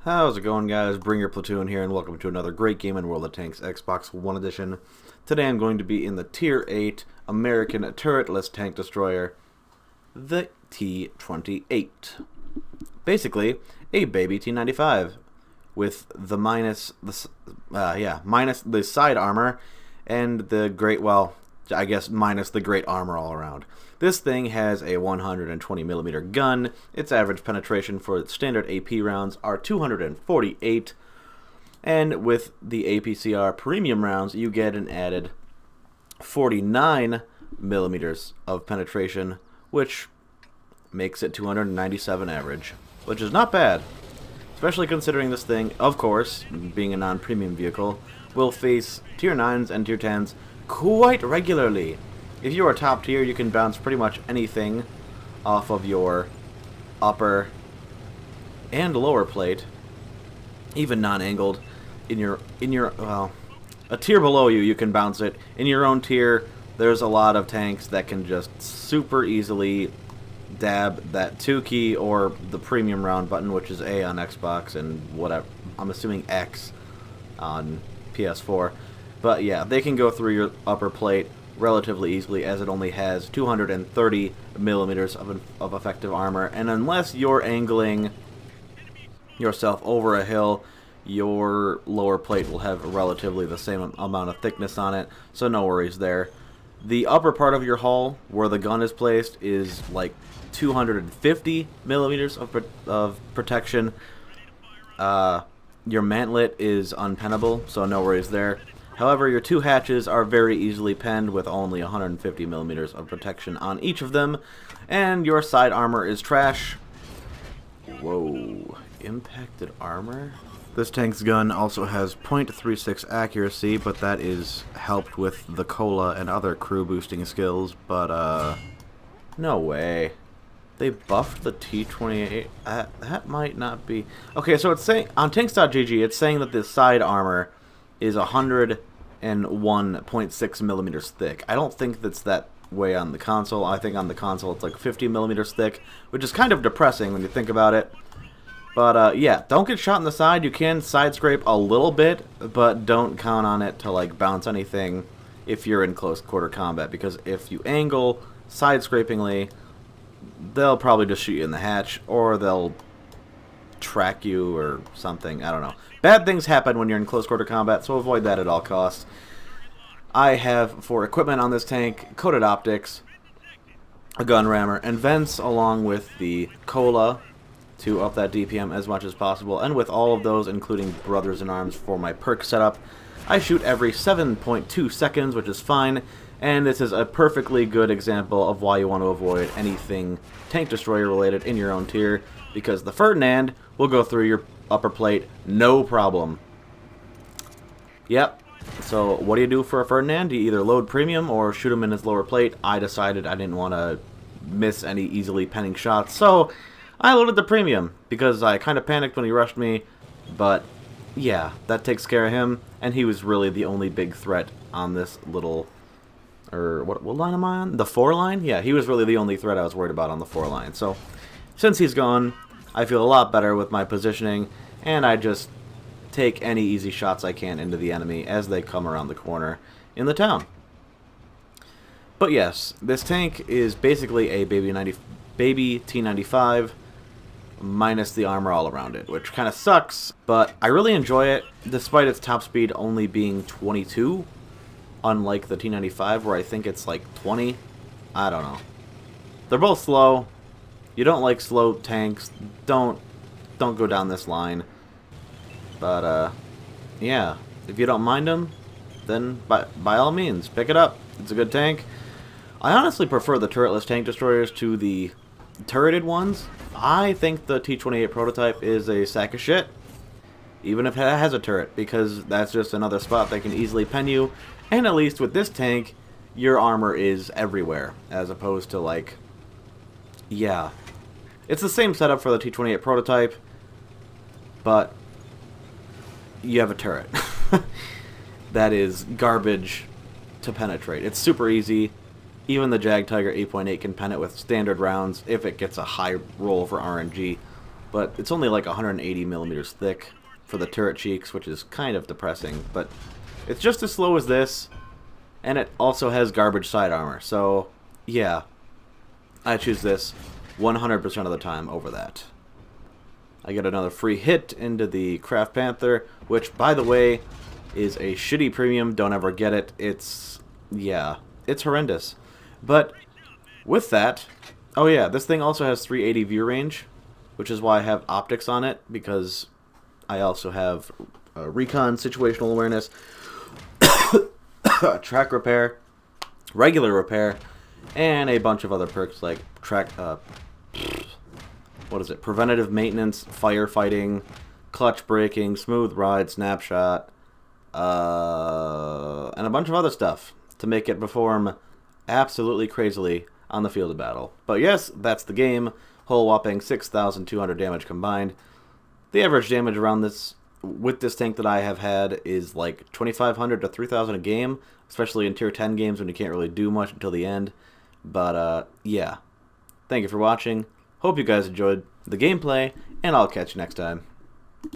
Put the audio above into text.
How's it going, guys? Bring your platoon here, and welcome to another great game in World of Tanks Xbox One Edition. Today I'm going to be in the Tier 8 American turretless tank destroyer, the T28. Basically, a baby T95 with the minus the side armor and the great, well, I guess minus the great armor all around. This thing has a 120mm gun. Its average penetration for standard AP rounds are 248, and with the APCR premium rounds you get an added 49mm of penetration, which makes it 297 average, which is not bad, especially considering this thing, of course, being a non-premium vehicle, will face Tier 9s and Tier 10s quite regularly. If you are top tier, you can bounce pretty much anything off of your upper and lower plate, even non-angled. Well, a tier below you, you can bounce it. In your own tier, there's a lot of tanks that can just super easily dab that 2 key or the premium round button, which is A on Xbox and whatever. I'm assuming X on PS4. But yeah, they can go through your upper plate relatively easily, as it only has 230mm of effective armor, and unless you're angling yourself over a hill, your lower plate will have relatively the same amount of thickness on it, so no worries there. The upper part of your hull, where the gun is placed, is like 250mm of protection. Your mantlet is unpennable, so no worries there. However, your 2 hatches are very easily penned with only 150mm of protection on each of them, and your side armor is trash. Whoa, impacted armor? This tank's gun also has .36 accuracy, but that is helped with the cola and other crew boosting skills, but no way. They buffed the T28? That might not be... Okay, so it's saying, on tanks.gg, it's saying that the side armor is 101.6mm thick. I don't think that's that way on the console. I think on the console it's like 50mm thick, which is kind of depressing when you think about it. But yeah, don't get shot in the side. You can side scrape a little bit, but don't count on it to like bounce anything if you're in close quarter combat, because if you angle side scrapingly, they'll probably just shoot you in the hatch, or they'll track you or something. I don't know. Bad things happen when you're in close quarter combat, so avoid that at all costs. I have, for equipment on this tank, coated optics, a gun rammer, and vents, along with the cola to up that DPM as much as possible. And with all of those, including Brothers in Arms for my perk setup, I shoot every 7.2 seconds, which is fine. And this is a perfectly good example of why you want to avoid anything tank destroyer related in your own tier, because the Ferdinand will go through your upper plate no problem. Yep. So what do you do for a Ferdinand? You either load premium or shoot him in his lower plate. I decided I didn't want to miss any easily penning shots, so I loaded the premium because I kind of panicked when he rushed me. But yeah, that takes care of him, and he was really the only big threat on this little... Or what line am I on? The 4 line? Yeah, he was really the only threat I was worried about on the 4 line. So since he's gone, I feel a lot better with my positioning, and I just take any easy shots I can into the enemy as they come around the corner in the town. But yes, this tank is basically a baby T95 minus the armor all around it, which kind of sucks, but I really enjoy it, despite its top speed only being 22, unlike the T95 where I think it's like 20. I don't know. They're both slow. You don't like slow tanks, don't go down this line. But yeah, if you don't mind them, then by all means, pick it up. It's a good tank. I honestly prefer the turretless tank destroyers to the turreted ones. I think the T28 prototype is a sack of shit, even if it has a turret, because that's just another spot that can easily pen you. And at least with this tank, your armor is everywhere, as opposed to, like, yeah. It's the same setup for the T28 prototype, but you have a turret. That is garbage to penetrate. It's super easy. Even the Jag Tiger 8.8 can pen it with standard rounds if it gets a high roll for RNG. but it's only like 180 millimeters thick for the turret cheeks, which is kind of depressing, but it's just as slow as this, and it also has garbage side armor, so yeah, I choose this 100% of the time over that. I get another free hit into the Craft Panther, which, by the way, is a shitty premium. Don't ever get it. Yeah, it's horrendous. But with that, oh yeah, this thing also has 380 view range, which is why I have optics on it, because I also have recon, situational awareness, track repair, regular repair, and a bunch of other perks like preventative maintenance, firefighting, clutch braking, smooth ride, snapshot, and a bunch of other stuff to make it perform absolutely crazily on the field of battle. But yes, that's the game. Whole whopping 6,200 damage combined. The average damage around this with this tank that I have had is like 2,500 to 3,000 a game, especially in tier 10 games when you can't really do much until the end. But yeah, thank you for watching. Hope you guys enjoyed the gameplay, and I'll catch you next time.